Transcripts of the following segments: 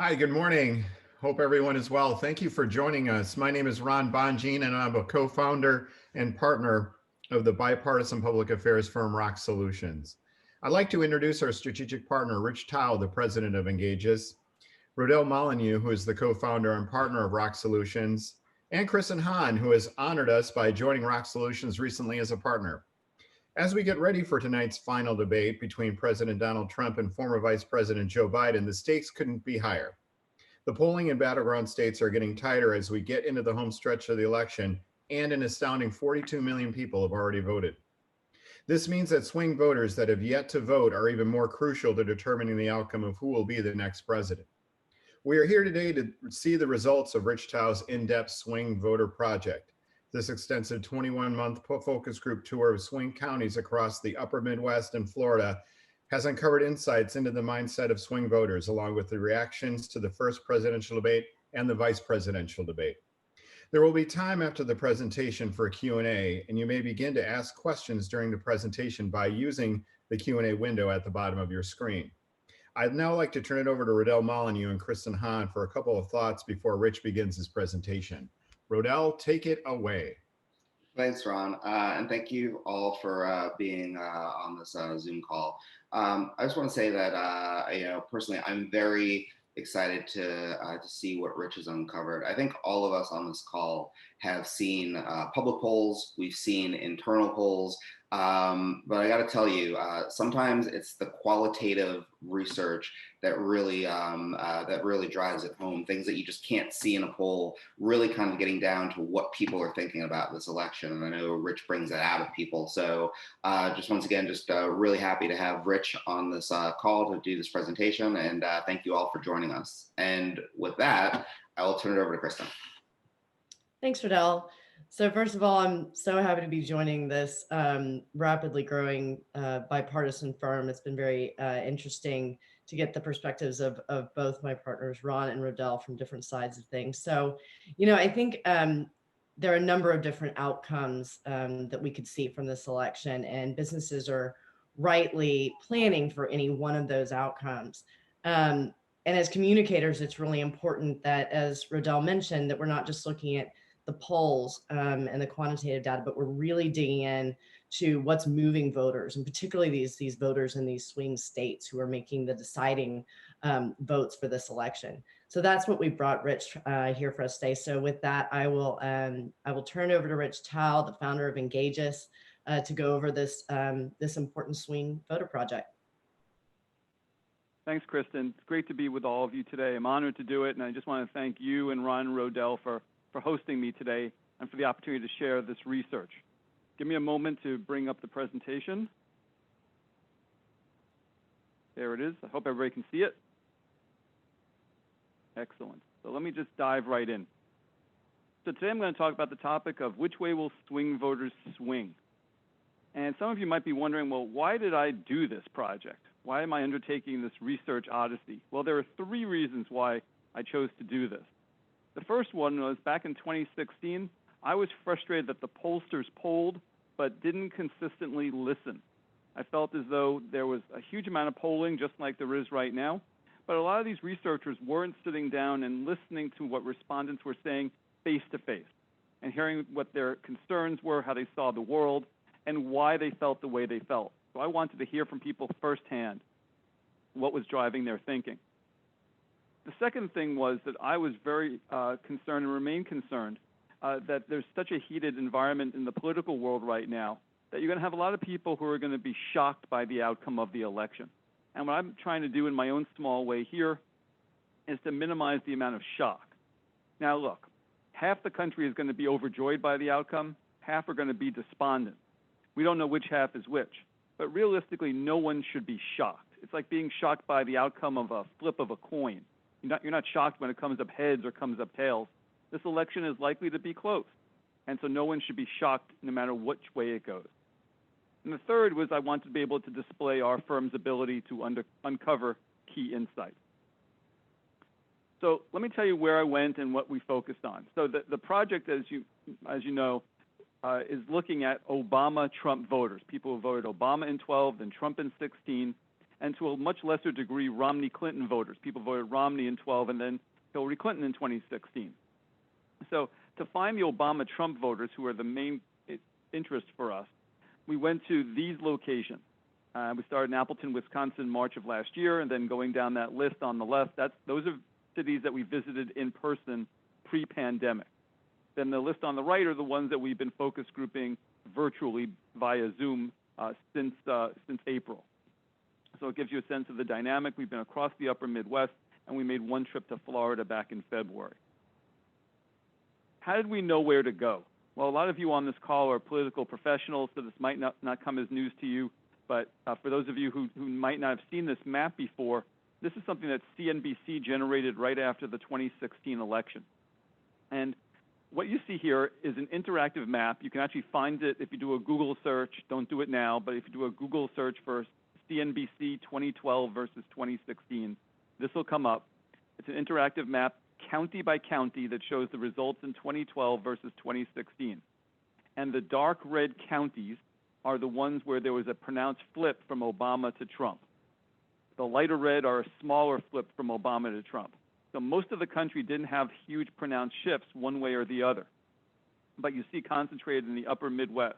Hi, good morning. Hope everyone is well. Thank you for joining us. My name is Ron Bonjean, and I'm a co-founder and partner of the bipartisan public affairs firm Rock Solutions. I'd like to introduce our strategic partner, Rich Thau, the president of Engagious, Rodell Molyneux, who is the co-founder and partner of Rock Solutions, and Kristen Hahn, who has honored us by joining Rock Solutions recently as a partner. As we get ready for tonight's final debate between President Donald Trump and former Vice President Joe Biden, the stakes couldn't be higher. The polling in battleground states are getting tighter as we get into the home stretch of the election, and an astounding 42 million people have already voted. This means that swing voters that have yet to vote are even more crucial to determining the outcome of who will be the next president. We are here today to see the results of Rich Thau's in-depth swing voter project. This extensive 21-month focus group tour of swing counties across the upper Midwest and Florida has uncovered insights into the mindset of swing voters, along with the reactions to the first presidential debate and the vice presidential debate. There will be time after the presentation for a Q&A, and you may begin to ask questions during the presentation by using the Q&A window at the bottom of your screen. I'd now like to turn it over to Rodell Molyneux and Kristen Hahn for a couple of thoughts before Rich begins his presentation. Rodell, take it away. Thanks, Ron, and thank you all for being on this Zoom call. I just want to say that, personally, I'm very excited to see what Rich has uncovered. I think all of us on this call have seen public polls, we've seen internal polls, but I got to tell you, sometimes it's the qualitative research that really drives it home. Things that you just can't see in a poll, really kind of getting down to what people are thinking about this election. And I know Rich brings that out of people. So just once again, really happy to have Rich on this call to do this presentation. And thank you all for joining us. And with that, I will turn it over to Kristen. Thanks, Rodell. So first of all, I'm so happy to be joining this rapidly growing bipartisan firm. It's been very interesting to get the perspectives of both my partners, Ron and Rodell, from different sides of things. So, I think there are a number of different outcomes that we could see from this election, and businesses are rightly planning for any one of those outcomes. And as communicators, it's really important that, as Rodell mentioned, that we're not just looking at the polls and the quantitative data, but we're really digging in to what's moving voters, and particularly these voters in these swing states who are making the deciding votes for this election. So that's what we brought Rich here for us today. So with that, I will turn over to Rich Thau, the founder of Engagious, to go over this important swing voter project. Thanks, Kristen. It's great to be with all of you today. I'm honored to do it, and I just want to thank you and Ron and Rodell for hosting me today and for the opportunity to share this research. Give me a moment to bring up the presentation. There it is. I hope everybody can see it. Excellent. So let me just dive right in. So today I'm going to talk about the topic of which way will swing voters swing. And some of you might be wondering, well, why did I do this project? Why am I undertaking this research odyssey? Well, there are three reasons why I chose to do this. The first one was back in 2016, I was frustrated that the pollsters polled but didn't consistently listen. I felt as though there was a huge amount of polling, just like there is right now, but a lot of these researchers weren't sitting down and listening to what respondents were saying face to face and hearing what their concerns were, how they saw the world, and why they felt the way they felt. So I wanted to hear from people firsthand what was driving their thinking. The second thing was that I was very concerned and remain concerned that there's such a heated environment in the political world right now that you're going to have a lot of people who are going to be shocked by the outcome of the election. And what I'm trying to do in my own small way here is to minimize the amount of shock. Now, look, half the country is going to be overjoyed by the outcome, half are going to be despondent. We don't know which half is which, but realistically, no one should be shocked. It's like being shocked by the outcome of a flip of a coin. You're not shocked when it comes up heads or comes up tails. This election is likely to be close, and so no one should be shocked no matter which way it goes. And the third was I wanted to be able to display our firm's ability to uncover key insights. So let me tell you where I went and what we focused on. So the project, as you know, is looking at Obama-Trump voters, people who voted Obama in 12, then Trump in 16, and to a much lesser degree, Romney-Clinton voters. People voted Romney in 12 and then Hillary Clinton in 2016. So to find the Obama-Trump voters, who are the main interest for us, we went to these locations. We started in Appleton, Wisconsin, March of last year, and then going down that list on the left, those are cities that we visited in person pre-pandemic. Then the list on the right are the ones that we've been focus grouping virtually via Zoom since April. So it gives you a sense of the dynamic. We've been across the upper Midwest, and we made one trip to Florida back in February. How did we know where to go? Well, a lot of you on this call are political professionals, so this might not come as news to you. But for those of you who might not have seen this map before, this is something that CNBC generated right after the 2016 election. And what you see here is an interactive map. You can actually find it if you do a Google search. Don't do it now, but if you do a Google search for CNBC 2012 versus 2016, this will come up. It's an interactive map, county by county, that shows the results in 2012 versus 2016. And the dark red counties are the ones where there was a pronounced flip from Obama to Trump. The lighter red are a smaller flip from Obama to Trump. So most of the country didn't have huge pronounced shifts one way or the other. But you see concentrated in the upper Midwest,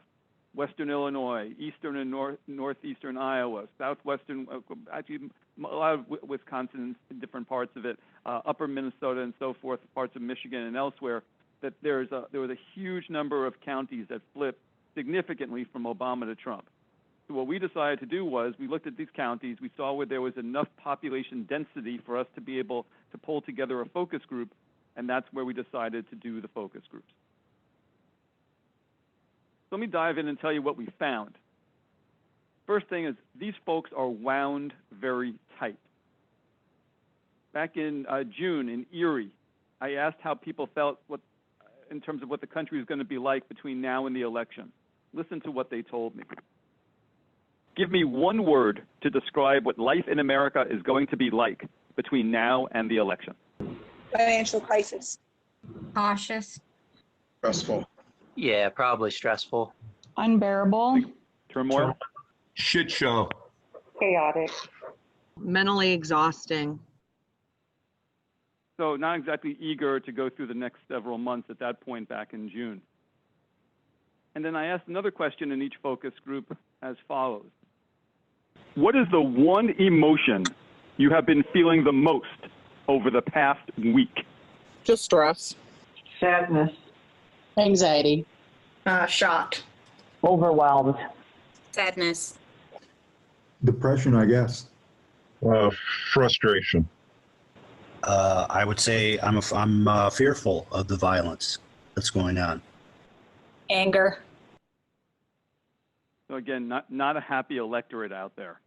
Western Illinois, Eastern and Northeastern Iowa, Southwestern, actually a lot of Wisconsin, different parts of it, upper Minnesota and so forth, parts of Michigan and elsewhere, that there was a huge number of counties that flipped significantly from Obama to Trump. So what we decided to do was we looked at these counties, we saw where there was enough population density for us to be able to pull together a focus group, and that's where we decided to do the focus groups. Let me dive in and tell you what we found. First thing is these folks are wound very tight. Back in June in Erie, I asked how people felt in terms of what the country is going to be like between now and the election. Listen to what they told me. Give me one word to describe what life in America is going to be like between now and the election. Financial crisis. Cautious. Stressful. Yeah, probably stressful. Unbearable. Turmoil. Shit show. Chaotic. Mentally exhausting. So not exactly eager to go through the next several months at that point back in June. And then I asked another question in each focus group as follows. What is the one emotion you have been feeling the most over the past week? Just stress. Sadness. Anxiety. Shocked. Overwhelmed. Sadness. Depression, I guess. Frustration. I would say I'm fearful of the violence that's going on. Anger. So again, not a happy electorate out there.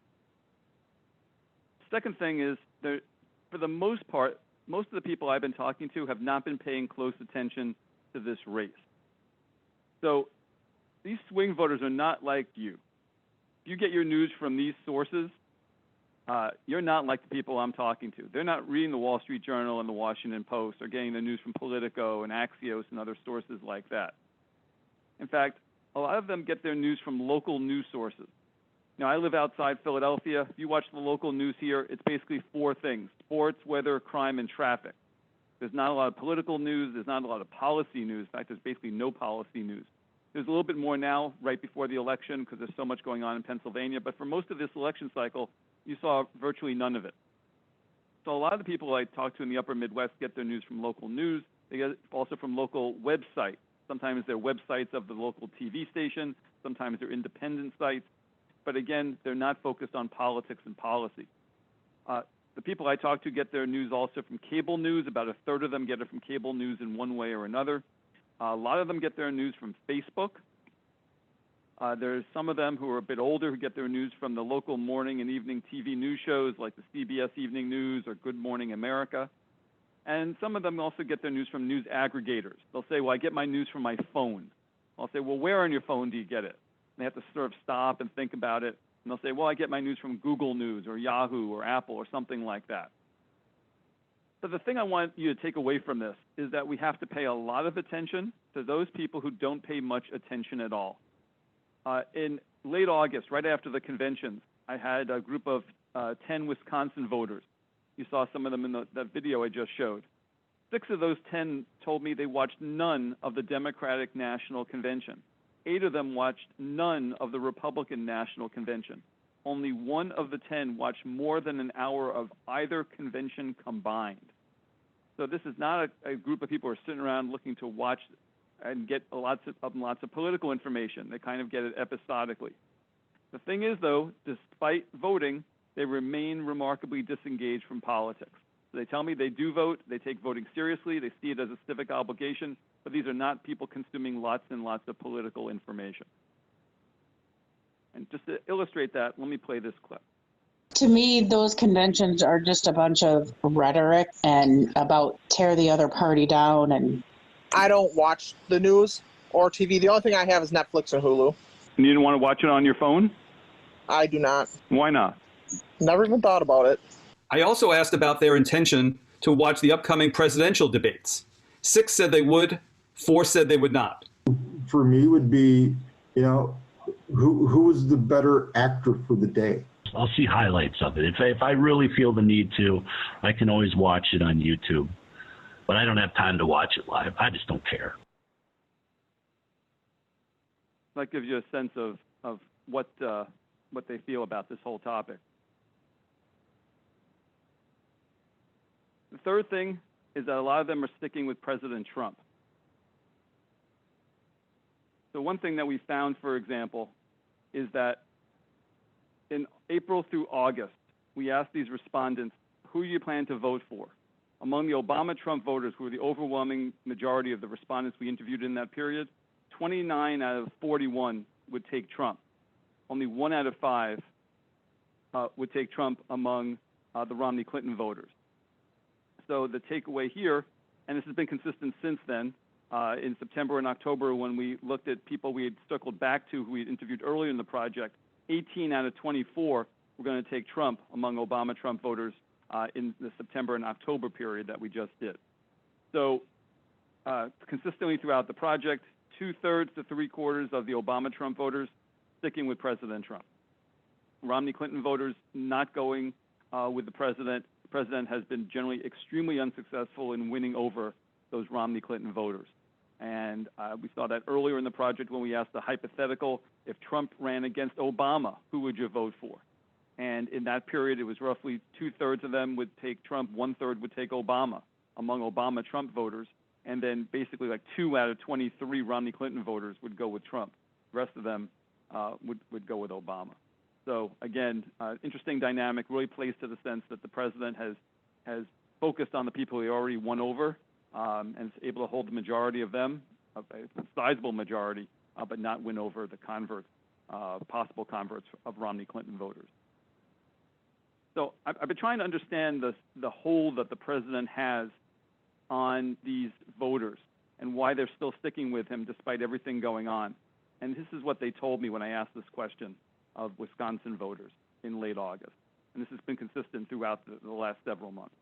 Second thing is, for the most part, most of the people I've been talking to have not been paying close attention to this race. So these swing voters are not like you. If you get your news from these sources, you're not like the people I'm talking to. They're not reading the Wall Street Journal and the Washington Post or getting the news from Politico and Axios and other sources like that. In fact, a lot of them get their news from local news sources. Now, I live outside Philadelphia. If you watch the local news here, it's basically four things: sports, weather, crime, and traffic. There's not a lot of political news. There's not a lot of policy news. In fact, there's basically no policy news. There's a little bit more now right before the election because there's so much going on in Pennsylvania. But for most of this election cycle, you saw virtually none of it. So a lot of the people I talk to in the upper Midwest get their news from local news. They get it also from local websites. Sometimes they're websites of the local TV station. Sometimes they're independent sites. But again, they're not focused on politics and policy. The people I talk to get their news also from cable news. About a third of them get it from cable news in one way or another. A lot of them get their news from Facebook. There's some of them who are a bit older who get their news from the local morning and evening TV news shows like the CBS Evening News or Good Morning America. And some of them also get their news from news aggregators. They'll say, well, I get my news from my phone. I'll say, well, where on your phone do you get it? And they have to sort of stop and think about it. And they'll say, well, I get my news from Google News or Yahoo or Apple or something like that. So the thing I want you to take away from this is that we have to pay a lot of attention to those people who don't pay much attention at all. In late August, right after the conventions, I had a group of 10 Wisconsin voters. You saw some of them in that video I just showed. 6 of those 10 told me they watched none of the Democratic National Convention. 8 of them watched none of the Republican National Convention. Only 1 of the 10 watched more than an hour of either convention combined. So this is not a group of people who are sitting around looking to watch and get lots of political information. They kind of get it episodically. The thing is, though, despite voting, they remain remarkably disengaged from politics. So they tell me they do vote, they take voting seriously, they see it as a civic obligation, but these are not people consuming lots and lots of political information. And just to illustrate that, let me play this clip. To me, those conventions are just a bunch of rhetoric and about tear the other party down. And I don't watch the news or TV. The only thing I have is Netflix or Hulu. And you didn't want to watch it on your phone? I do not. Why not? Never even thought about it. I also asked about their intention to watch the upcoming presidential debates. 6 said they would, 4 said they would not. For me would be, who was the better actor for the day? I'll see highlights of it. If I really feel the need to, I can always watch it on YouTube. But I don't have time to watch it live. I just don't care. That gives you a sense of what they feel about this whole topic. The third thing is that a lot of them are sticking with President Trump. So one thing that we found, for example, is that in April through August, we asked these respondents, who you plan to vote for? Among the Obama-Trump voters, who were the overwhelming majority of the respondents we interviewed in that period, 29 out of 41 would take Trump. Only 1 out of 5 would take Trump among the Romney-Clinton voters. So the takeaway here, and this has been consistent since then, in September and October when we looked at people we had circled back to who we had interviewed earlier in the project, 18 out of 24 were going to take Trump among Obama-Trump voters in the September and October period that we just did. So consistently throughout the project, 2/3 to 3/4 of the Obama-Trump voters sticking with President Trump. Romney-Clinton voters not going with the president. The president has been generally extremely unsuccessful in winning over those Romney-Clinton voters. And we saw that earlier in the project when we asked the hypothetical, if Trump ran against Obama, who would you vote for? And in that period, it was roughly 2/3 of them would take Trump, 1/3 would take Obama among Obama-Trump voters. And then basically like 2 out of 23 Romney-Clinton voters would go with Trump. The rest of them would go with Obama. So again, interesting dynamic, really plays to the sense that the president has focused on the people he already won over and is able to hold the majority of them, a sizable majority, but not win over the converts, possible converts of Romney-Clinton voters. So I've been trying to understand the hold that the president has on these voters and why they're still sticking with him despite everything going on. And this is what they told me when I asked this question of Wisconsin voters in late August. And this has been consistent throughout the last several months.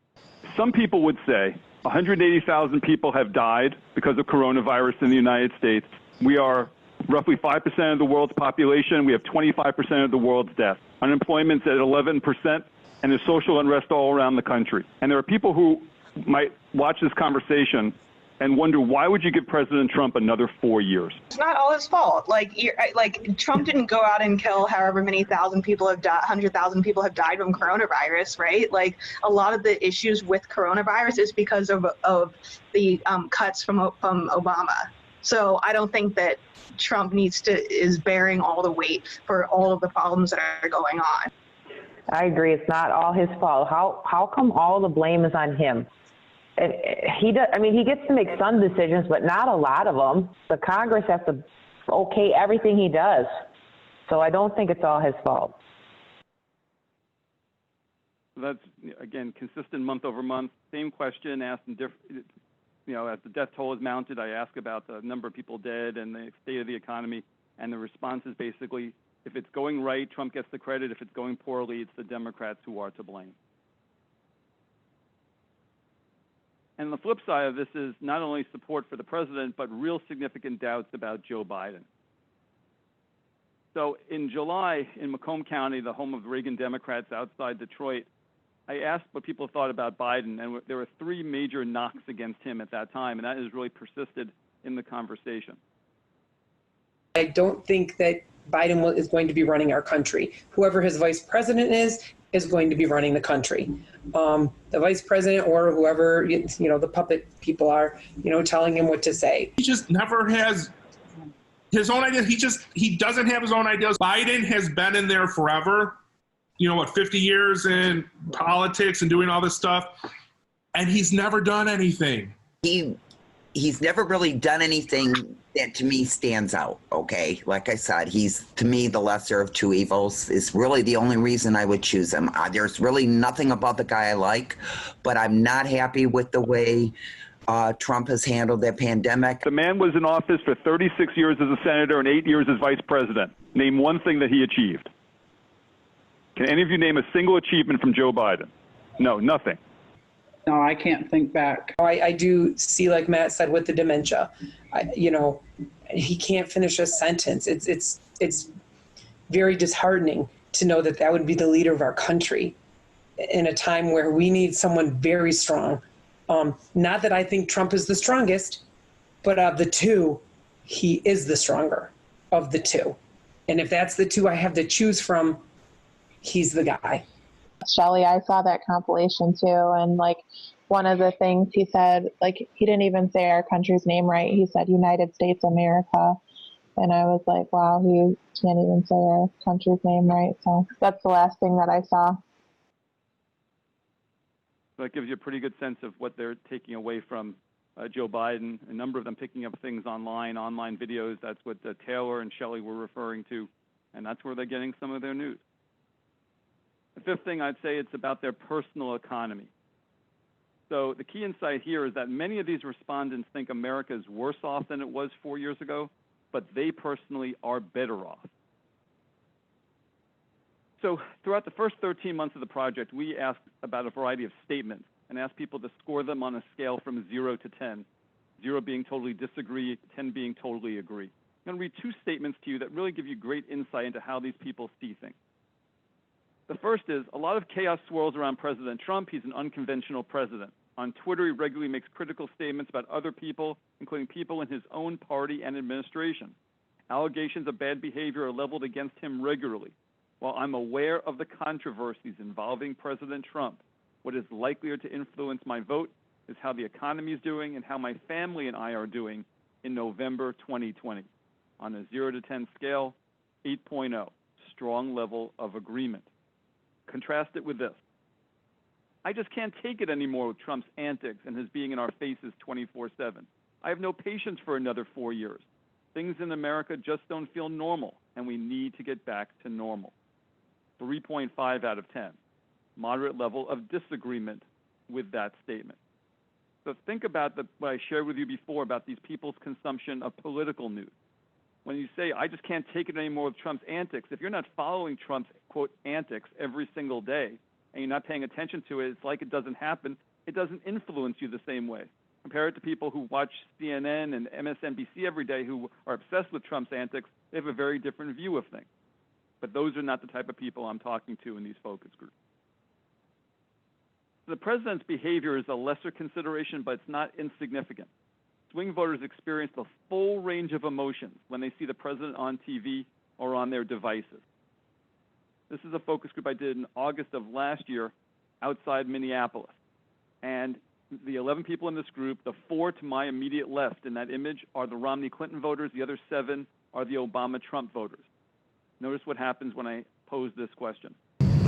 Some people would say 180,000 people have died because of coronavirus in the United States. We are roughly 5% of the world's population. We have 25% of the world's deaths. Unemployment's at 11%, and there's social unrest all around the country. And there are people who might watch this conversation and wonder, why would you give President Trump another 4 years? It's not all his fault. Like Trump didn't go out and kill however many thousand people have died, 100,000 people have died from coronavirus, right? Like a lot of the issues with coronavirus is because of the cuts from Obama. So I don't think that Trump is bearing all the weight for all of the problems that are going on. I agree. It's not all his fault. How come all the blame is on him? And he gets to make some decisions, but not a lot of them. The Congress has to okay everything he does. So I don't think it's all his fault. That's, again, consistent month over month. Same question asked in different, as the death toll is mounted, I ask about the number of people dead and the state of the economy. And the response is basically, if it's going right, Trump gets the credit. If it's going poorly, it's the Democrats who are to blame. And the flip side of this is not only support for the president, but real significant doubts about Joe Biden. So in July, in Macomb County, the home of Reagan Democrats outside Detroit, I asked what people thought about Biden, and there were 3 major knocks against him at that time, and that has really persisted in the conversation. I don't think that Biden is going to be running our country. Whoever his vice president is going to be running the country. The vice president or whoever, the puppet people are, telling him what to say. He just never has his own ideas. He doesn't have his own ideas. Biden has been in there forever. 50 years in politics and doing all this stuff, and he's never done anything. He's never really done anything that to me stands out, okay? Like I said, he's, to me, the lesser of 2 evils. Is really the only reason I would choose him. There's really nothing about the guy I like, but I'm not happy with the way Trump has handled the pandemic. The man was in office for 36 years as a senator and 8 years as vice president. Name one thing that he achieved. Can any of you name a single achievement from Joe Biden? No, nothing. No, I can't think back. I do see, like Matt said, with the dementia, he can't finish a sentence. It's very disheartening to know that would be the leader of our country in a time where we need someone very strong. Not that I think Trump is the strongest, but of the 2, he is the stronger of the 2. And if that's the 2 I have to choose from, he's the guy. Shelley, I saw that compilation too, and one of the things he said, he didn't even say our country's name right. He said United States America, and I was like, wow, he can't even say our country's name right. So that's the last thing that I saw. That gives you a pretty good sense of what they're taking away from Joe Biden. A number of them picking up things online videos. That's what Taylor and Shelley were referring to, and that's where they're getting some of their news. The 5th thing I'd say, it's about their personal economy. So the key insight here is that many of these respondents think America is worse off than it was 4 years ago, but they personally are better off. So throughout the first 13 months of the project, we asked about a variety of statements and asked people to score them on a scale from 0 to 10, 0 being totally disagree, 10 being totally agree. I'm going to read 2 statements to you that really give you great insight into how these people see things. The first is, a lot of chaos swirls around President Trump. He's an unconventional president. On Twitter, he regularly makes critical statements about other people, including people in his own party and administration. Allegations of bad behavior are leveled against him regularly. While I'm aware of the controversies involving President Trump, what is likelier to influence my vote is how the economy is doing and how my family and I are doing in November 2020. On a 0 to 10 scale, 8.0, strong level of agreement. Contrast it with this. I just can't take it anymore with Trump's antics and his being in our faces 24/7. I have no patience for another 4 years. Things in America just don't feel normal, and we need to get back to normal. 3.5 out of 10. Moderate level of disagreement with that statement. So think about what I shared with you before about these people's consumption of political news. When you say, I just can't take it anymore with Trump's antics, if you're not following Trump's, quote, antics every single day, and you're not paying attention to it, it's like it doesn't happen. It doesn't influence you the same way. Compare it to people who watch CNN and MSNBC every day who are obsessed with Trump's antics. They have a very different view of things. But those are not the type of people I'm talking to in these focus groups. The president's behavior is a lesser consideration, but it's not insignificant. Swing voters experience the full range of emotions when they see the president on TV or on their devices. This is a focus group I did in August of last year outside Minneapolis. And the 11 people in this group, the 4 to my immediate left in that image are the Romney-Clinton voters. The other 7 are the Obama-Trump voters. Notice what happens when I pose this question.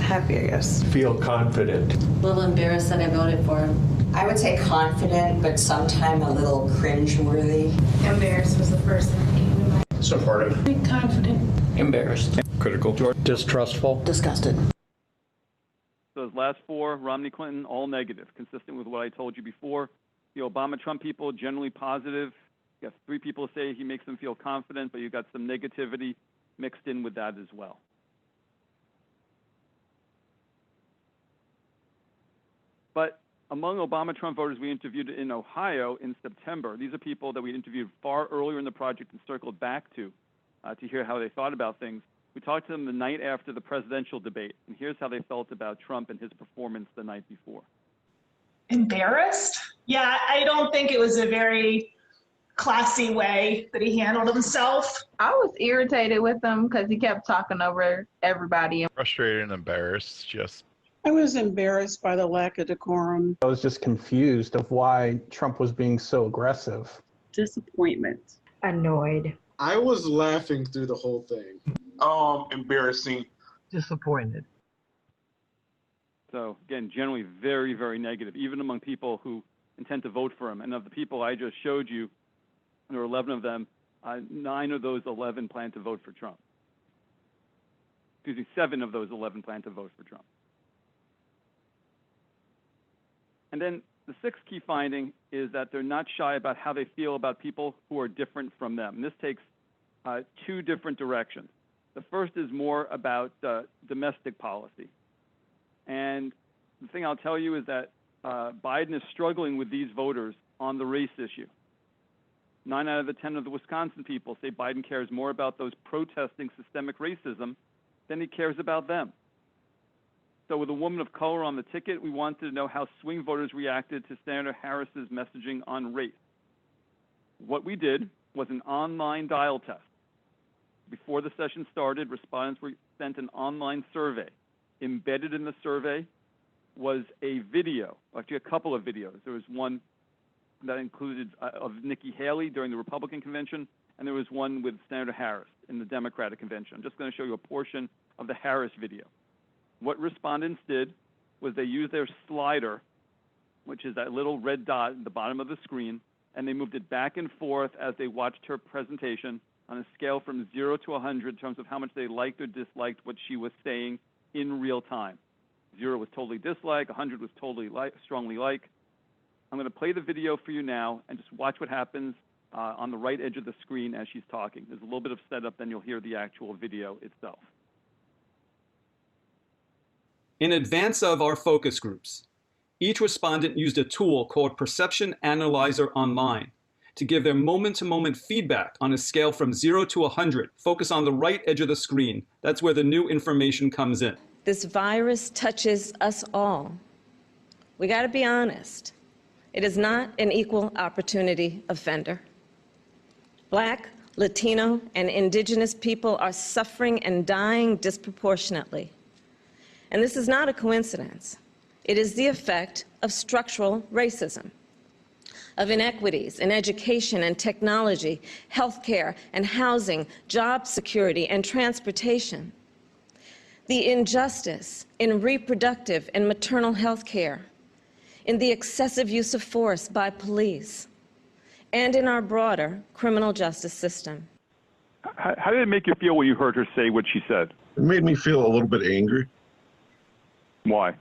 Happy, I guess. Feel confident. A little embarrassed that I voted for him. I would say confident, but sometime a little cringe-worthy. Embarrassed was the first thing that came to mind. Supportive. Confident. Embarrassed. Critical. Distrustful. Disgusted. Those last 4, Romney-Clinton, all negative, consistent with what I told you before. The Obama-Trump people, generally positive. You got 3 people say he makes them feel confident, but you got some negativity mixed in with that as well. But among Obama-Trump voters we interviewed in Ohio in September, these are people that we interviewed far earlier in the project and circled back to hear how they thought about things. We talked to them the night after the presidential debate, and here's how they felt about Trump and his performance the night before. Embarrassed? Yeah, I don't think it was a very classy way that he handled himself. I was irritated with him because he kept talking over everybody. Frustrated and embarrassed, just. I was embarrassed by the lack of decorum. I was just confused of why Trump was being so aggressive. Disappointment. Annoyed. I was laughing through the whole thing. Embarrassing. Disappointed. So again, generally very, very negative, even among people who intend to vote for him. And of the people I just showed you, there were 11 of them, 9 of those 11 plan to vote for Trump. Excuse me, 7 of those 11 plan to vote for Trump. And then the sixth key finding is that they're not shy about how they feel about people who are different from them. And this takes 2 different directions. The first is more about domestic policy. And the thing I'll tell you is that Biden is struggling with these voters on the race issue. 9 out of the 10 of the Wisconsin people say Biden cares more about those protesting systemic racism than he cares about them. So with a woman of color on the ticket, we wanted to know how swing voters reacted to Senator Harris's messaging on race. What we did was an online dial test. Before the session started, respondents were sent an online survey. Embedded in the survey was a video, actually a couple of videos. There was one that included of Nikki Haley during the Republican convention, and there was one with Senator Harris in the Democratic convention. I'm just going to show you a portion of the Harris video. What respondents did was they used their slider, which is that little red dot at the bottom of the screen, and they moved it back and forth as they watched her presentation on a scale from 0 to 100 in terms of how much they liked or disliked what she was saying in real time. 0 was totally dislike, 100 was totally strongly like. I'm going to play the video for you now and just watch what happens on the right edge of the screen as she's talking. There's a little bit of setup, then you'll hear the actual video itself. In advance of our focus groups, each respondent used a tool called Perception Analyzer Online to give their moment-to-moment feedback on a scale from 0 to 100. Focus on the right edge of the screen. That's where the new information comes in. This virus touches us all. We got to be honest. It is not an equal opportunity offender. Black, Latino, and Indigenous people are suffering and dying disproportionately. And this is not a coincidence. It is the effect of structural racism, of inequities in education and technology, healthcare and housing, job security and transportation, the injustice in reproductive and maternal health care, in the excessive use of force by police, and in our broader criminal justice system. How did it make you feel when you heard her say what she said? It made me feel a little bit angry. Why?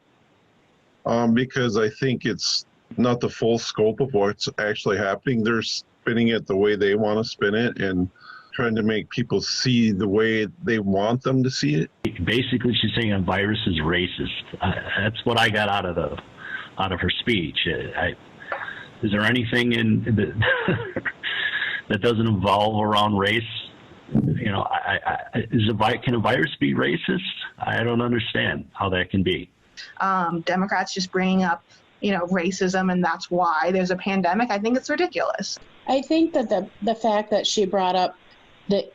Because I think it's not the full scope of what's actually happening. They're spinning it the way they want to spin it and trying to make people see the way they want them to see it. Basically, she's saying a virus is racist. That's what I got out of her speech. Is there anything in that doesn't involve around race? You know, can a virus be racist? I don't understand how that can be. Democrats just bringing up, racism, and that's why there's a pandemic. I think it's ridiculous. I think that the fact that she brought up the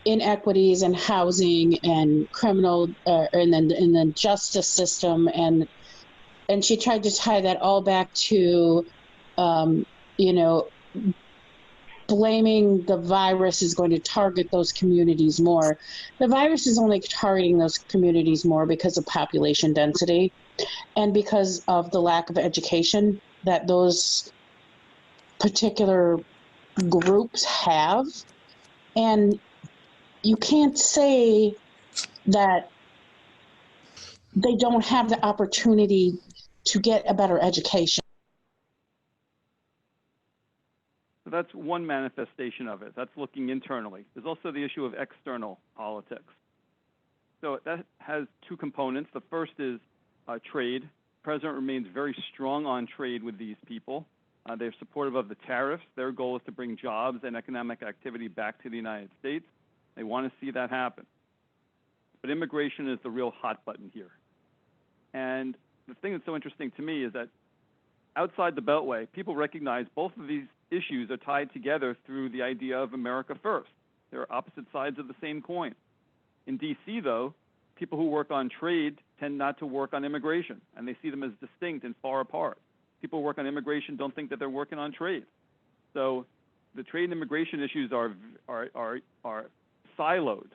inequities in housing and criminal and then in the justice system, and she tried to tie that all back to blaming the virus is going to target those communities more. The virus is only targeting those communities more because of population density and because of the lack of education that those particular groups have. And you can't say that they don't have the opportunity to get a better education. So that's one manifestation of it. That's looking internally. There's also the issue of external politics. So that has 2 components. The first is trade. The president remains very strong on trade with these people. They're supportive of the tariffs. Their goal is to bring jobs and economic activity back to the United States. They want to see that happen. but immigration is the real hot button here. And the thing that's so interesting to me is that outside the Beltway, people recognize both of these issues are tied together through the idea of America first. They're opposite sides of the same coin. In D.C., though, people who work on trade tend not to work on immigration, and they see them as distinct and far apart. People who work on immigration don't think that they're working on trade. So the trade and immigration issues are siloed.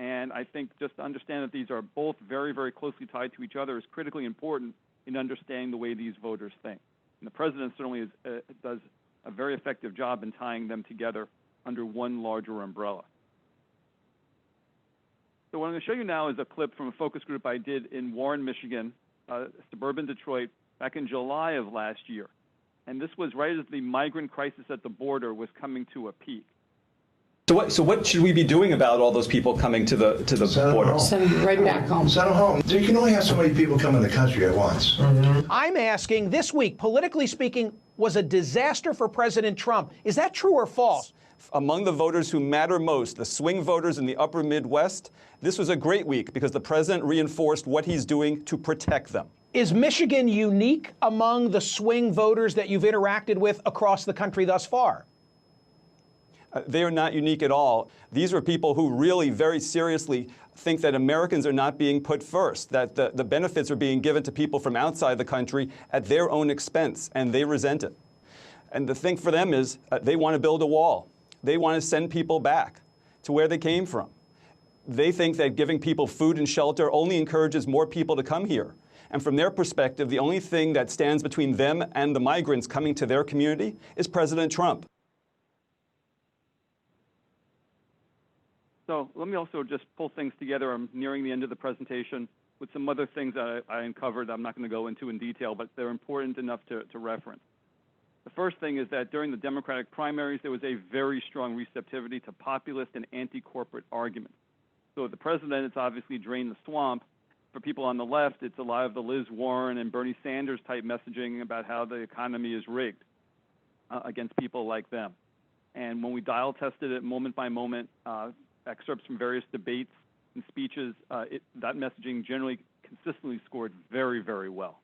And I think just to understand that these are both very, very closely tied to each other is critically important in understanding the way these voters think. And the president certainly does a very effective job in tying them together under one larger umbrella. So what I'm going to show you now is a clip from a focus group I did in Warren, Michigan, suburban Detroit, back in July of last year. And this was right as the migrant crisis at the border was coming to a peak. So what should we be doing about all those people coming to the border? Send them right back home. Send them home. You can only have so many people come in the country at once. I'm asking, this week, politically speaking, was a disaster for President Trump. Is that true or false? Among the voters who matter most, the swing voters in the upper Midwest, this was a great week because the president reinforced what he's doing to protect them. Is Michigan unique among the swing voters that you've interacted with across the country thus far? They are not unique at all. These are people who really very seriously think that Americans are not being put first, that the benefits are being given to people from outside the country at their own expense, and they resent it. And the thing for them is they want to build a wall. They want to send people back to where they came from. They think that giving people food and shelter only encourages more people to come here. And from their perspective, the only thing that stands between them and the migrants coming to their community is President Trump. So let me also just pull things together. I'm nearing the end of the presentation with some other things that I uncovered I'm not going to go into in detail, but they're important enough to reference. The first thing is that during the Democratic primaries, there was a very strong receptivity to populist and anti-corporate arguments. So the president has obviously drained the swamp. For people on the left, it's a lot of the Liz Warren and Bernie Sanders type messaging about how the economy is rigged against people like them. And when we dial tested it moment by moment, excerpts from various debates and speeches, that messaging generally consistently scored very, very well.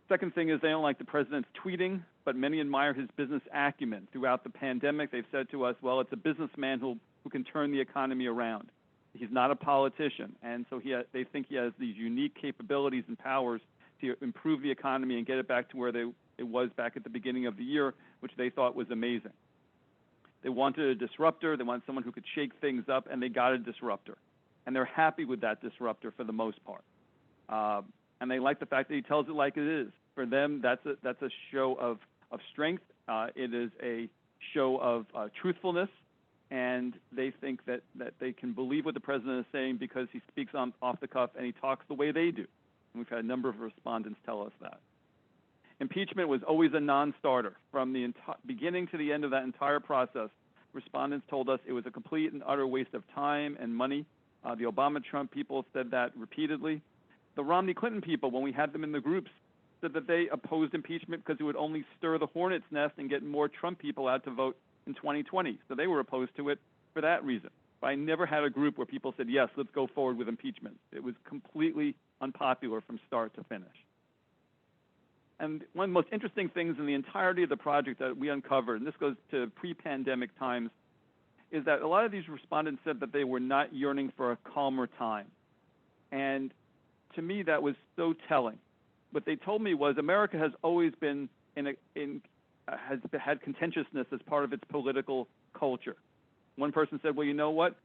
Second thing is they don't like the president's tweeting, but many admire his business acumen. Throughout the pandemic, they've said to us, well, it's a businessman who can turn the economy around. He's not a politician, and so they think he has these unique capabilities and powers to improve the economy and get it back to where it was back at the beginning of the year, which they thought was amazing. They wanted a disruptor. They wanted someone who could shake things up, and they got a disruptor. And they're happy with that disruptor for the most part. And they like the fact that he tells it like it is. For them, that's a show of strength. It is a show of truthfulness. And they think that they can believe what the president is saying because he speaks off the cuff and he talks the way they do. And we've had a number of respondents tell us that. Impeachment was always a non-starter. From the beginning to the end of that entire process, respondents told us it was a complete and utter waste of time and money. The Obama-Trump people said that repeatedly. The Romney-Clinton people, when we had them in the groups, said that they opposed impeachment because it would only stir the hornet's nest and get more Trump people out to vote in 2020. So they were opposed to it for that reason. But I never had a group where people said, yes, let's go forward with impeachment. It was completely unpopular from start to finish. And one of the most interesting things in the entirety of the project that we uncovered, and this goes to pre-pandemic times, is that a lot of these respondents said that they were not yearning for a calmer time. And to me, that was so telling. What they told me was America has always been has had contentiousness as part of its political culture. One person said, well, you know what?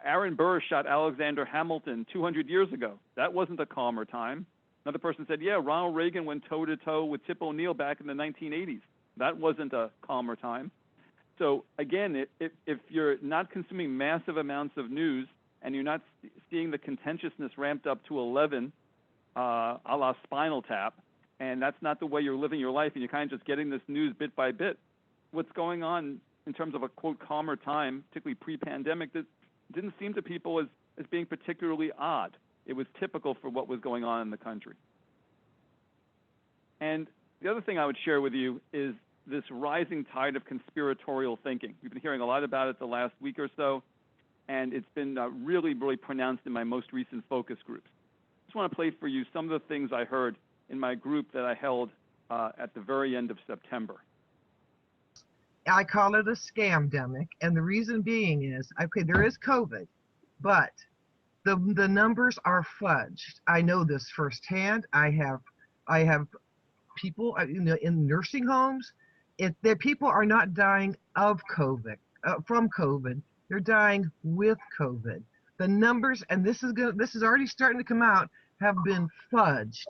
Aaron Burr shot Alexander Hamilton 200 years ago. That wasn't a calmer time. Another person said, yeah, Ronald Reagan went toe-to-toe with Tip O'Neill back in the 1980s. That wasn't a calmer time. So again, if you're not consuming massive amounts of news and you're not seeing the contentiousness ramped up to 11, a la Spinal Tap, and that's not the way you're living your life, and you're kind of just getting this news bit by bit, what's going on in terms of a, quote, calmer time, particularly pre-pandemic, that didn't seem to people as being particularly odd. It was typical for what was going on in the country. And the other thing I would share with you is this rising tide of conspiratorial thinking. We've been hearing a lot about it the last week or so, and it's been really, really pronounced in my most recent focus groups. I just want to play for you some of the things I heard in my group that I held at the very end of September. I call it a scamdemic, and the reason being is, okay, there is COVID, but the numbers are fudged. I know this firsthand. I have people in nursing homes. Their people are not dying of COVID, from COVID. They're dying with COVID. The numbers, and this is already starting to come out, have been fudged.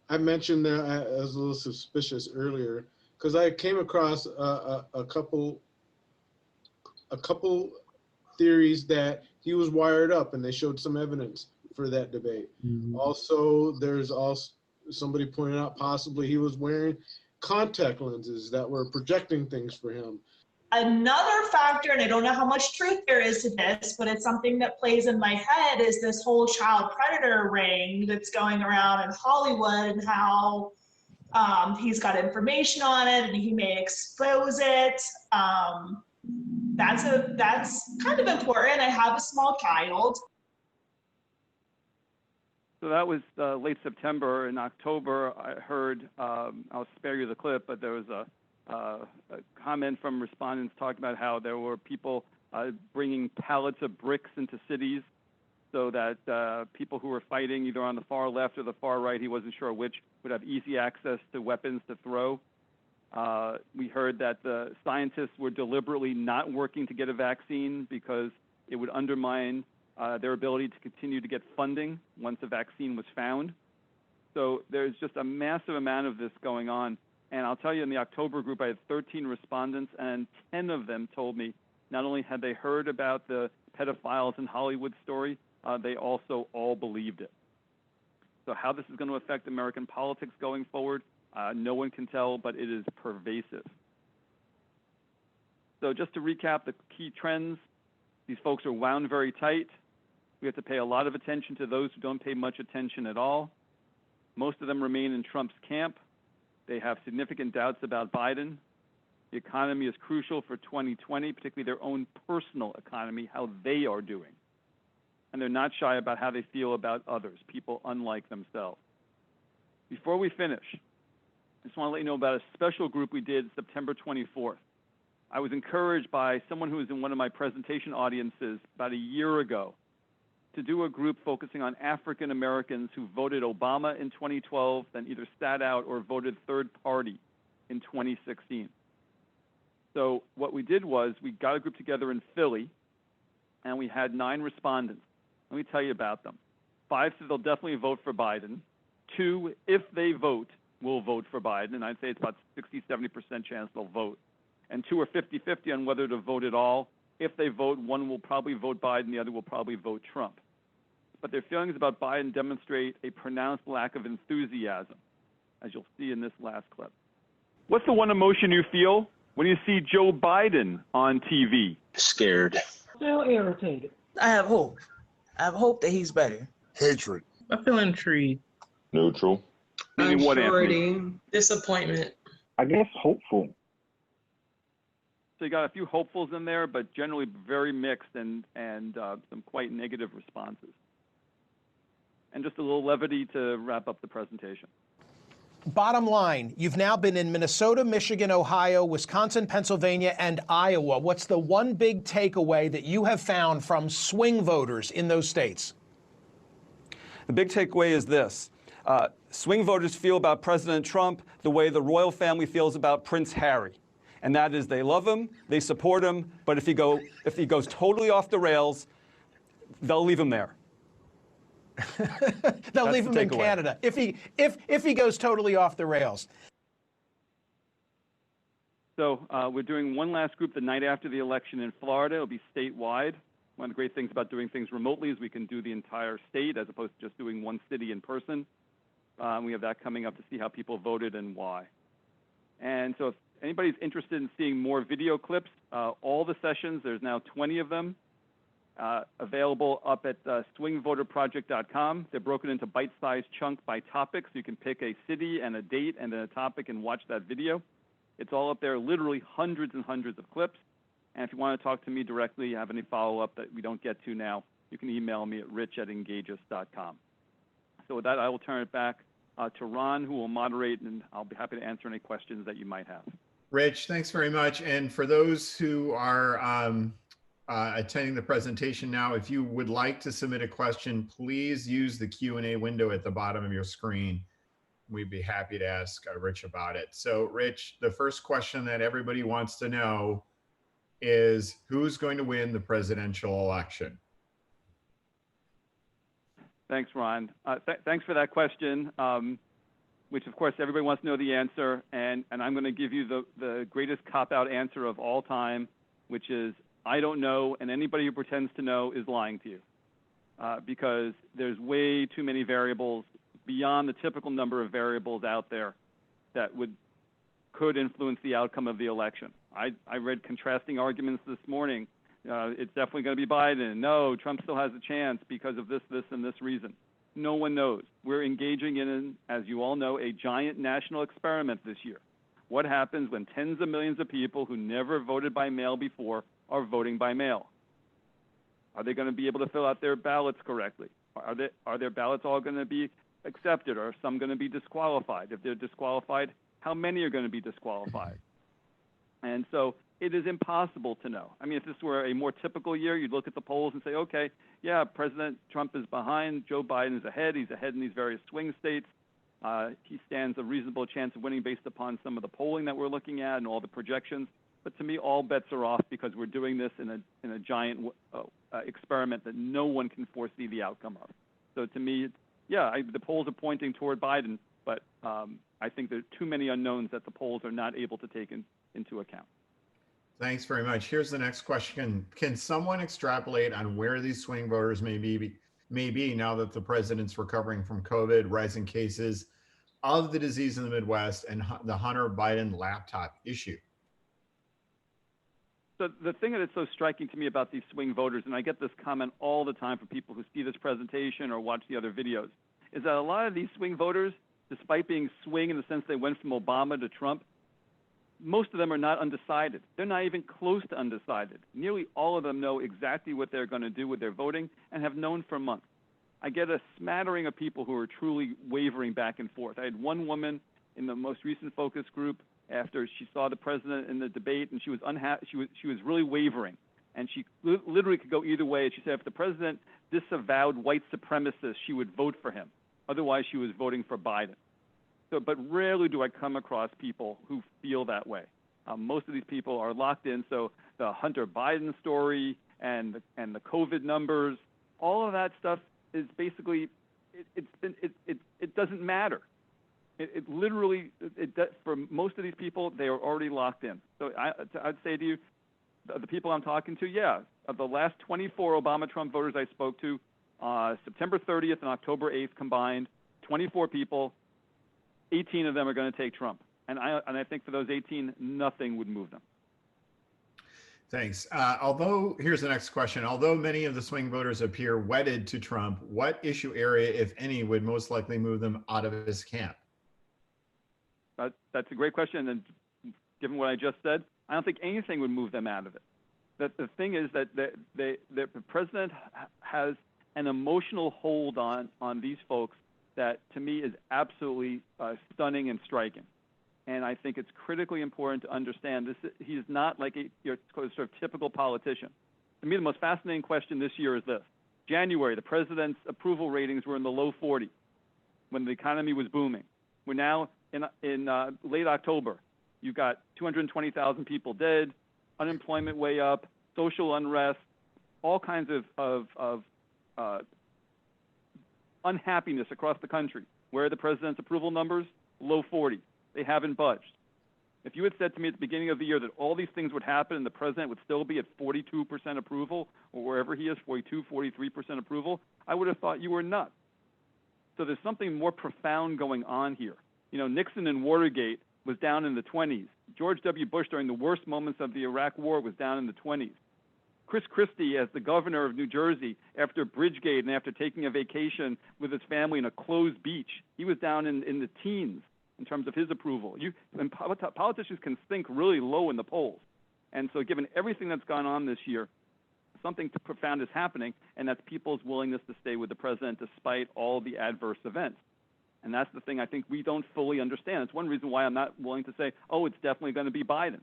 I mentioned that I was a little suspicious earlier because I came across a couple theories that he was wired up, and they showed some evidence for that debate. Also, there's also somebody pointed out possibly he was wearing contact lenses that were projecting things for him. Another factor, and I don't know how much truth there is to this, but it's something that plays in my head, is this whole child predator ring that's going around in Hollywood, and how he's got information on it and he may expose it. That's kind of important. I have a small child. So that was late September. In October, I heard, I'll spare you the clip, but there was a comment from respondents talking about how there were people bringing pallets of bricks into cities so that people who were fighting either on the far left or the far right, he wasn't sure which, would have easy access to weapons to throw. We heard that the scientists were deliberately not working to get a vaccine because it would undermine their ability to continue to get funding once a vaccine was found. So there's just a massive amount of this going on. And I'll tell you, in the October group, I had 13 respondents, and 10 of them told me not only had they heard about the pedophiles in Hollywood story, they also all believed it. So how this is going to affect American politics going forward, no one can tell, but it is pervasive. So just to recap the key trends, these folks are wound very tight. We have to pay a lot of attention to those who don't pay much attention at all. Most of them remain in Trump's camp. They have significant doubts about Biden. The economy is crucial for 2020, particularly their own personal economy, how they are doing. And they're not shy about how they feel about others, people unlike themselves. Before we finish, I just want to let you know about a special group we did September 24th. I was encouraged by someone who was in one of my presentation audiences about a year ago to do a group focusing on African Americans who voted Obama in 2012, then either sat out or voted third party in 2016. So what we did was we got a group together in Philly, and we had 9 respondents. Let me tell you about them. 5 said they'll definitely vote for Biden. 2, if they vote, will vote for Biden, and I'd say it's about 60–70% chance they'll vote. And 2 are 50–50 on whether to vote at all. If they vote, 1 will probably vote Biden, the other will probably vote Trump. But their feelings about Biden demonstrate a pronounced lack of enthusiasm, as you'll see in this last clip. What's the one emotion you feel when you see Joe Biden on TV? Scared. Still irritated. I have hope. I have hope that he's better. Hatred. I feel intrigued. Neutral. Meaning what, Anthony? Disappointment. I guess hopeful. So you got a few hopefuls in there, but generally very mixed and some quite negative responses. And just a little levity to wrap up the presentation. Bottom line, you've now been in Minnesota, Michigan, Ohio, Wisconsin, Pennsylvania, and Iowa. What's the one big takeaway that you have found from swing voters in those states? The big takeaway is this. Swing voters feel about President Trump the way the royal family feels about Prince Harry. And that is they love him, they support him, but if he goes totally off the rails, they'll leave him there. They'll leave him in Canada if he goes totally off the rails. So we're doing one last group the night after the election in Florida. It'll be statewide. One of the great things about doing things remotely is we can do the entire state as opposed to just doing one city in person. We have that coming up to see how people voted and why. And so if anybody's interested in seeing more video clips, all the sessions, there's now 20 of them, available up at swingvoterproject.com. They're broken into bite-sized chunks by topic, so you can pick a city and a date and then a topic and watch that video. It's all up there, literally hundreds and hundreds of clips. And if you want to talk to me directly, have any follow-up that we don't get to now, you can email me at rich@engagious.com. So with that, I will turn it back to Ron, who will moderate, and I'll be happy to answer any questions that you might have. Rich, thanks very much. And for those who are attending the presentation now, if you would like to submit a question, please use the Q&A window at the bottom of your screen. We'd be happy to ask Rich about it. So Rich, the first question that everybody wants to know is who's going to win the presidential election? Thanks, Ron. Thanks for that question, which of course everybody wants to know the answer, and I'm going to give you the greatest cop-out answer of all time, which is I don't know, and anybody who pretends to know is lying to you, because there's way too many variables beyond the typical number of variables out there that could influence the outcome of the election. I read contrasting arguments this morning. It's definitely going to be Biden. No, Trump still has a chance because of this, and this reason. No one knows. We're engaging in, as you all know, a giant national experiment this year. What happens when tens of millions of people who never voted by mail before are voting by mail? Are they going to be able to fill out their ballots correctly? Are their ballots all going to be accepted, or are some going to be disqualified? If they're disqualified, how many are going to be disqualified? And so it is impossible to know. I mean, if this were a more typical year, you'd look at the polls and say, okay, yeah, President Trump is behind, Joe Biden is ahead, he's ahead in these various swing states. He stands a reasonable chance of winning based upon some of the polling that we're looking at and all the projections. But to me, all bets are off because we're doing this in a giant experiment that no one can foresee the outcome of. So to me, the polls are pointing toward Biden, but I think there are too many unknowns that the polls are not able to take into account. Thanks very much. Here's the next question. Can someone extrapolate on where these swing voters may be now that the president's recovering from COVID, rising cases of the disease in the Midwest, and the Hunter Biden laptop issue? So the thing that is so striking to me about these swing voters, and I get this comment all the time from people who see this presentation or watch the other videos, is that a lot of these swing voters, despite being swing in the sense they went from Obama to Trump, most of them are not undecided. They're not even close to undecided. Nearly all of them know exactly what they're going to do with their voting and have known for months. I get a smattering of people who are truly wavering back and forth. I had one woman in the most recent focus group after she saw the president in the debate, and she was unhappy. She was really wavering, and she literally could go either way. And she said if the president disavowed white supremacists, she would vote for him. Otherwise, she was voting for Biden. So, but rarely do I come across people who feel that way. Most of these people are locked in. So the Hunter Biden story and the COVID numbers, all of that stuff is basically it doesn't matter. It literally for most of these people, they are already locked in. So I'd say to you, the people I'm talking to, of the last 24 Obama-Trump voters I spoke to, September 30th and October 8th combined, 24 people. 18 of them are going to take Trump. And I think for those 18, nothing would move them. Thanks. Here's the next question. Although many of the swing voters appear wedded to Trump, what issue area, if any, would most likely move them out of his camp? That's a great question. And given what I just said, I don't think anything would move them out of it. The thing is that the president has an emotional hold on these folks that to me is absolutely stunning and striking. And I think it's critically important to understand this. He's not like your sort of typical politician. To me, the most fascinating question this year is this. January, the president's approval ratings were in the low 40s when the economy was booming. We're now in late October. You've got 220,000 people dead, unemployment way up, social unrest, all kinds of unhappiness across the country. Where are the president's approval numbers? Low 40s. They haven't budged. If you had said to me at the beginning of the year that all these things would happen and the president would still be at 42% approval, or wherever he is, 42, 43% approval, I would have thought you were nuts. So there's something more profound going on here. You know, Nixon and Watergate was down in the 20s. George W. Bush during the worst moments of the Iraq War was down in the 20s. Chris Christie, as the governor of New Jersey, after Bridgegate and after taking a vacation with his family in a closed beach, he was down in the teens in terms of his approval. And politicians can sink really low in the polls. And so given everything that's gone on this year, something profound is happening, and that's people's willingness to stay with the president despite all the adverse events. And that's the thing I think we don't fully understand. It's one reason why I'm not willing to say, oh, it's definitely going to be Biden,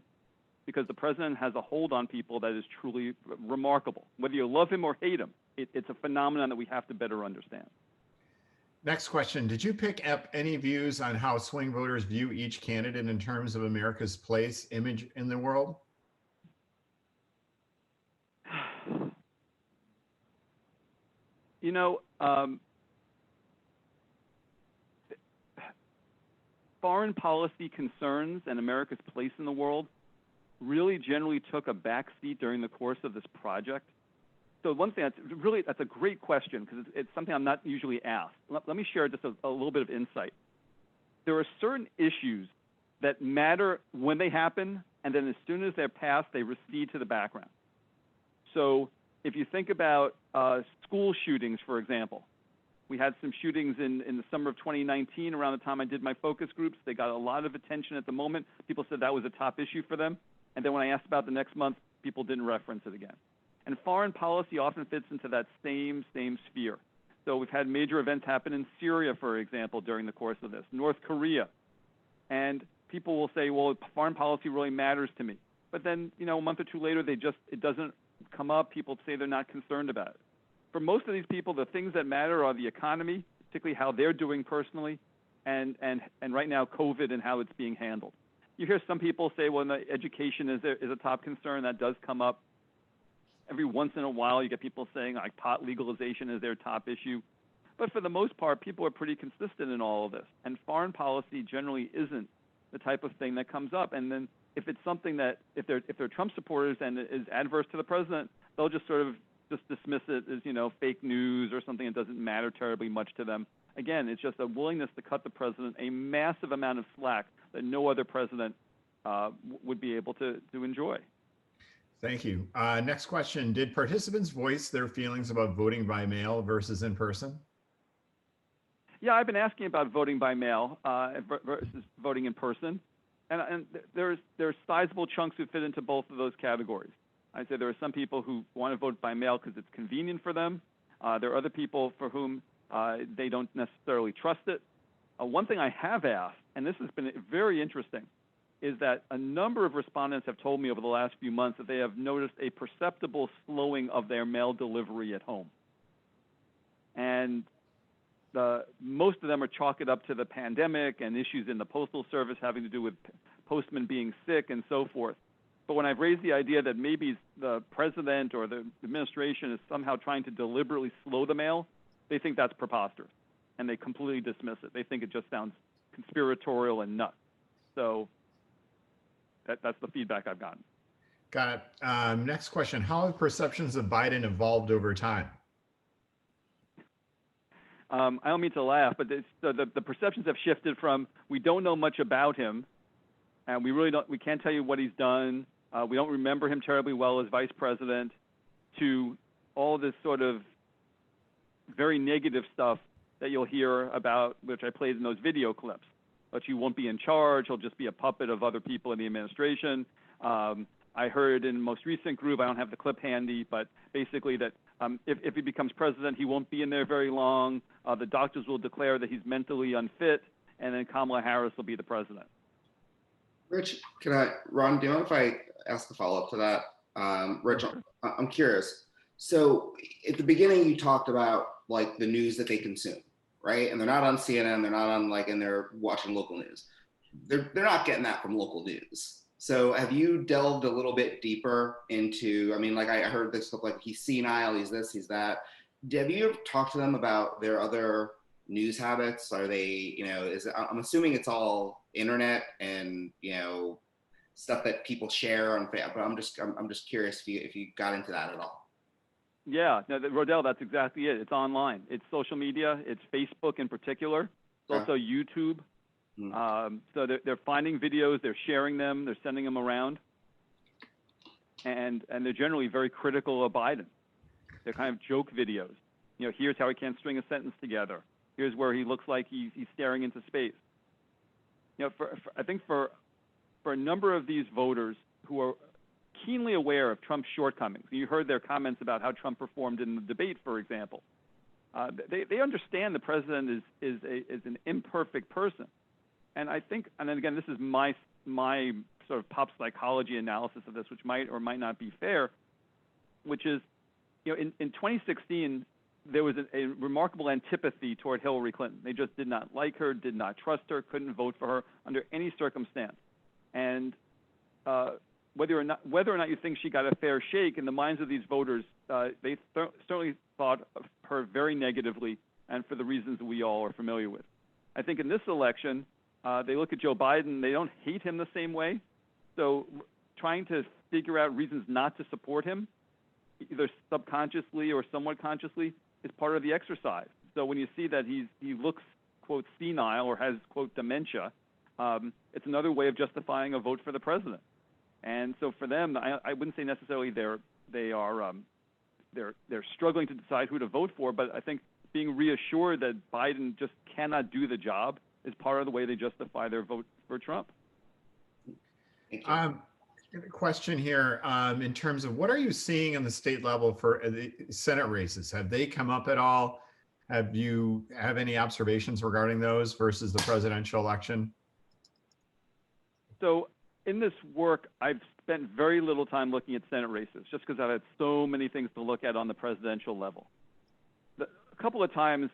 because the president has a hold on people that is truly remarkable. Whether you love him or hate him, it's a phenomenon that we have to better understand. Next question. Did you pick up any views on how swing voters view each candidate in terms of America's place, image in the world? You know, foreign policy concerns and America's place in the world really generally took a backseat during the course of this project. So one thing that's a great question, because it's something I'm not usually asked. Let me share just a little bit of insight. There are certain issues that matter when they happen, and then as soon as they're passed, they recede to the background. So if you think about school shootings, for example, we had some shootings in the summer of 2019 around the time I did my focus groups. They got a lot of attention at the moment. People said that was a top issue for them. And then when I asked about the next month, people didn't reference it again. And foreign policy often fits into that same sphere. So we've had major events happen in Syria, for example, during the course of this, North Korea. And people will say, well, foreign policy really matters to me. But then, you know, a month or two later, it doesn't come up. People say they're not concerned about it. For most of these people, the things that matter are the economy, particularly how they're doing personally, and right now COVID and how it's being handled. You hear some people say, well, education is a top concern. That does come up. Every once in a while, you get people saying like pot legalization is their top issue. But for the most part, people are pretty consistent in all of this. And foreign policy generally isn't the type of thing that comes up. And then if it's something that, if they're Trump supporters and it is adverse to the president, they'll just sort of just dismiss it as, you know, fake news or something that doesn't matter terribly much to them. Again, it's just a willingness to cut the president a massive amount of slack that no other president would be able to enjoy. Thank you. Next question. Did participants voice their feelings about voting by mail versus in person? Yeah, I've been asking about voting by mail versus voting in person. And there's sizable chunks who fit into both of those categories. I'd say there are some people who want to vote by mail because it's convenient for them. There are other people for whom they don't necessarily trust it. One thing I have asked, and this has been very interesting, is that a number of respondents have told me over the last few months that they have noticed a perceptible slowing of their mail delivery at home. And most of them are chalk it up to the pandemic and issues in the postal service having to do with postmen being sick and so forth. But when I've raised the idea that maybe the president or the administration is somehow trying to deliberately slow the mail, they think that's preposterous, and they completely dismiss it. They think it just sounds conspiratorial and nuts. So that's the feedback I've gotten. Got it. Next question. How have perceptions of Biden evolved over time? I don't mean to laugh, but the perceptions have shifted from we don't know much about him, and we can't tell you what he's done. We don't remember him terribly well as vice president, to all this sort of very negative stuff that you'll hear about, which I played in those video clips. But you won't be in charge. He'll just be a puppet of other people in the administration. I heard in the most recent group, I don't have the clip handy, but basically that if he becomes president, he won't be in there very long. The doctors will declare that he's mentally unfit, and then Kamala Harris will be the president. Rich, Ron, do you mind if I ask a follow-up to that? Rich, I'm curious. So at the beginning, you talked about like the news that they consume, right? And they're not on CNN, they're not on and they're watching local news. They're not getting that from local news. So have you delved a little bit deeper into, I mean, like I heard this look like he's senile, he's this, he's that. Have you talked to them about their other news habits? Are they, I'm assuming it's all internet and, stuff that people share on Facebook, but I'm just curious if you got into that at all. Yeah, no, Rodell, that's exactly it. It's online. It's social media. It's Facebook in particular. It's also YouTube. So they're finding videos, they're sharing them, they're sending them around, and they're generally very critical of Biden. They're kind of joke videos. Here's how he can't string a sentence together. Here's where he looks like he's staring into space. I think for a number of these voters who are keenly aware of Trump's shortcomings. You heard their comments about how Trump performed in the debate, for example. They understand the president is an imperfect person. And I think, and then again, this is my sort of pop psychology analysis of this, which might or might not be fair, which is, in 2016, there was a remarkable antipathy toward Hillary Clinton. They just did not like her, did not trust her, couldn't vote for her under any circumstance. And whether or not you think she got a fair shake, in the minds of these voters, they certainly thought of her very negatively, and for the reasons that we all are familiar with. I think in this election, they look at Joe Biden, they don't hate him the same way. So trying to figure out reasons not to support him, either subconsciously or somewhat consciously, is part of the exercise. So when you see that he looks, quote, senile or has, quote, dementia, it's another way of justifying a vote for the president. And so for them, I wouldn't say necessarily they're struggling to decide who to vote for, but I think being reassured that Biden just cannot do the job is part of the way they justify their vote for Trump. Question here, in terms of what are you seeing on the state level for the Senate races? Have they come up at all? Have you have any observations regarding those versus the presidential election? So in this work, I've spent very little time looking at Senate races, just because I've had so many things to look at on the presidential level. A couple of times,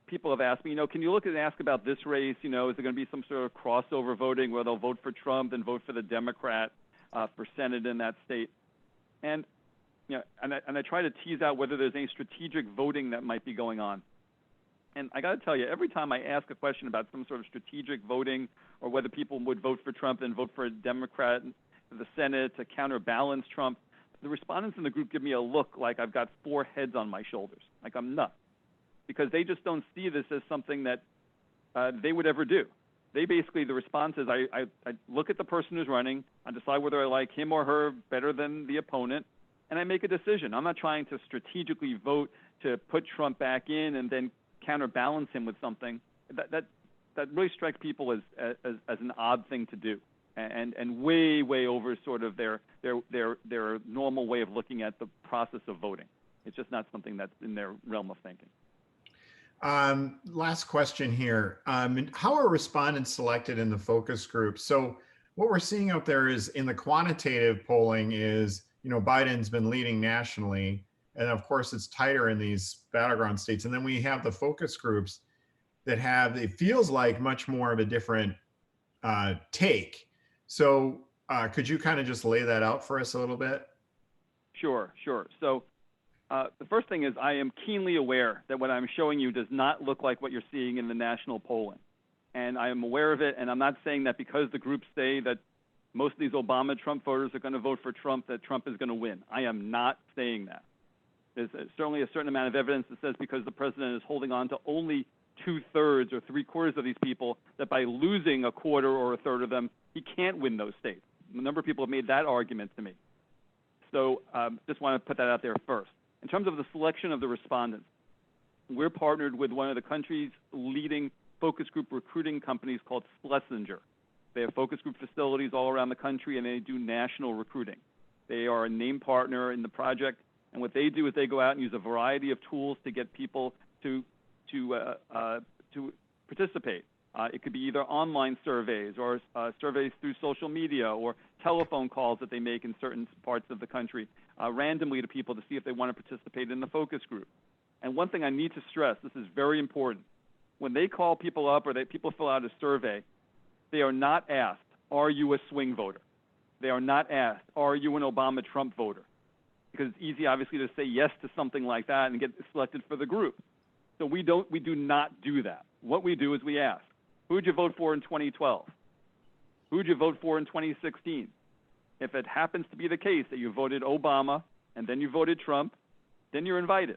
people have asked me, can you look and ask about this race? Is there going to be some sort of crossover voting where they'll vote for Trump and vote for the Democrat for Senate in that state? And I try to tease out whether there's any strategic voting that might be going on. And I got to tell you, every time I ask a question about some sort of strategic voting or whether people would vote for Trump and vote for a Democrat for the Senate to counterbalance Trump, the respondents in the group give me a look like I've got 4 heads on my shoulders, like I'm nuts, because they just don't see this as something that they would ever do. They basically, the response is, I look at the person who's running, I decide whether I like him or her better than the opponent, and I make a decision. I'm not trying to strategically vote to put Trump back in and then counterbalance him with something. That really strikes people as an odd thing to do, and way over sort of their normal way of looking at the process of voting. It's just not something that's in their realm of thinking. Last question here. How are respondents selected in the focus group? So what we're seeing out there is in the quantitative polling is, Biden's been leading nationally. And of course, it's tighter in these battleground states. And then we have the focus groups that have, it feels like, much more of a different take. So could you kind of just lay that out for us a little bit? Sure. So the first thing is I am keenly aware that what I'm showing you does not look like what you're seeing in the national polling. And I am aware of it, and I'm not saying that because the groups say that most of these Obama-Trump voters are going to vote for Trump, that Trump is going to win. I am not saying that. There's certainly a certain amount of evidence that says because the president is holding on to only 2/3 or 3/4 of these people, that by losing 1/4 or 1/3 of them, he can't win those states. A number of people have made that argument to me. So just want to put that out there first. In terms of the selection of the respondents, we're partnered with one of the country's leading focus group recruiting companies called Schlesinger. They have focus group facilities all around the country, and they do national recruiting. They are a named partner in the project, and what they do is they go out and use a variety of tools to get people to participate. It could be either online surveys or surveys through social media or telephone calls that they make in certain parts of the country randomly to people to see if they want to participate in the focus group. And one thing I need to stress, this is very important. When they call people up or people fill out a survey, they are not asked, are you a swing voter? They are not asked, are you an Obama-Trump voter? Because it's easy, obviously, to say yes to something like that and get selected for the group. So we do not do that. What we do is we ask, who would you vote for in 2012? Who would you vote for in 2016? If it happens to be the case that you voted Obama and then you voted Trump, then you're invited.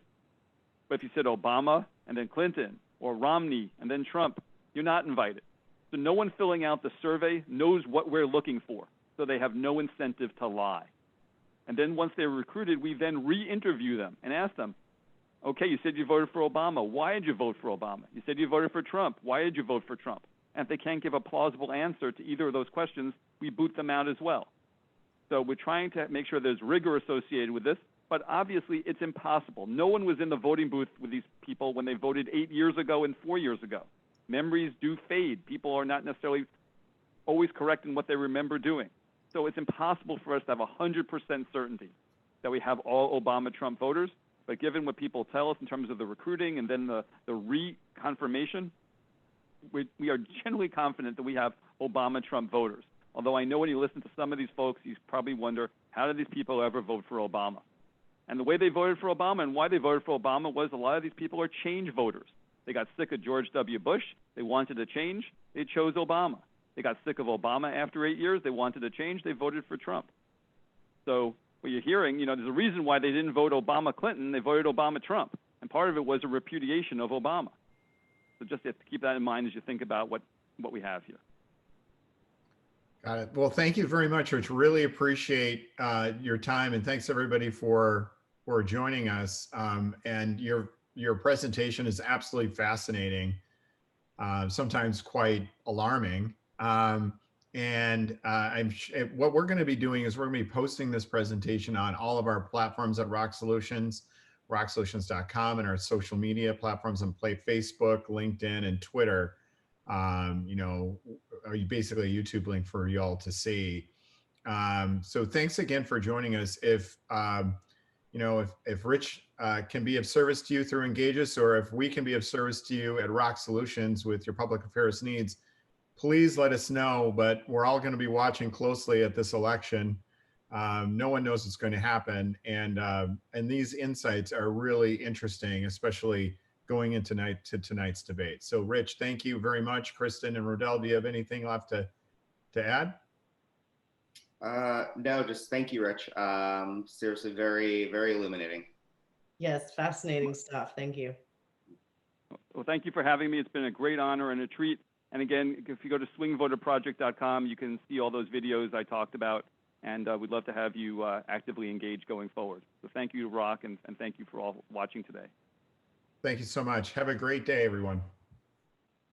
But if you said Obama and then Clinton or Romney and then Trump, you're not invited. So no one filling out the survey knows what we're looking for, so they have no incentive to lie. And then once they're recruited, we then re-interview them and ask them, okay, you said you voted for Obama. Why did you vote for Obama? You said you voted for Trump. Why did you vote for Trump? And if they can't give a plausible answer to either of those questions, we boot them out as well. So we're trying to make sure there's rigor associated with this, but obviously it's impossible. No one was in the voting booth with these people when they voted 8 years ago and 4 years ago. Memories do fade. People are not necessarily always correct in what they remember doing. So it's impossible for us to have 100% certainty that we have all Obama-Trump voters. But given what people tell us in terms of the recruiting and then the reconfirmation, we are generally confident that we have Obama-Trump voters. Although I know when you listen to some of these folks, you probably wonder, how did these people ever vote for Obama? And the way they voted for Obama and why they voted for Obama was a lot of these people are change voters. They got sick of George W. Bush. They wanted a change. They chose Obama. They got sick of Obama after 8 years. They wanted a change. They voted for Trump. So what you're hearing, you know, there's a reason why they didn't vote Obama-Clinton. They voted Obama-Trump. And part of it was a repudiation of Obama. So just have to keep that in mind as you think about what we have here. Got it. Well, thank you very much, Rich. Really appreciate your time, and thanks everybody for joining us. And your presentation is absolutely fascinating, sometimes quite alarming. What we're going to be doing is we're going to be posting this presentation on all of our platforms at Rock Solutions, rocksolutions.com, and our social media platforms on Facebook, LinkedIn, and Twitter. You know, basically a YouTube link for y'all to see. So thanks again for joining us. If you know, if Rich can be of service to you through Engagious, or if we can be of service to you at Rock Solutions with your public affairs needs, please let us know. But we're all going to be watching closely at this election. No one knows what's going to happen, and these insights are really interesting, especially going into tonight's debate. So Rich, thank you very much. Kristen and Rodell, do you have anything left to add? No, just thank you, Rich. Seriously, very, very illuminating. Yes, fascinating stuff. Thank you. Well, thank you for having me. It's been a great honor and a treat. And again, if you go to swingvoterproject.com, you can see all those videos I talked about, and we'd love to have you actively engage going forward. So thank you to Rock, and thank you for all watching today. Thank you so much. Have a great day, everyone.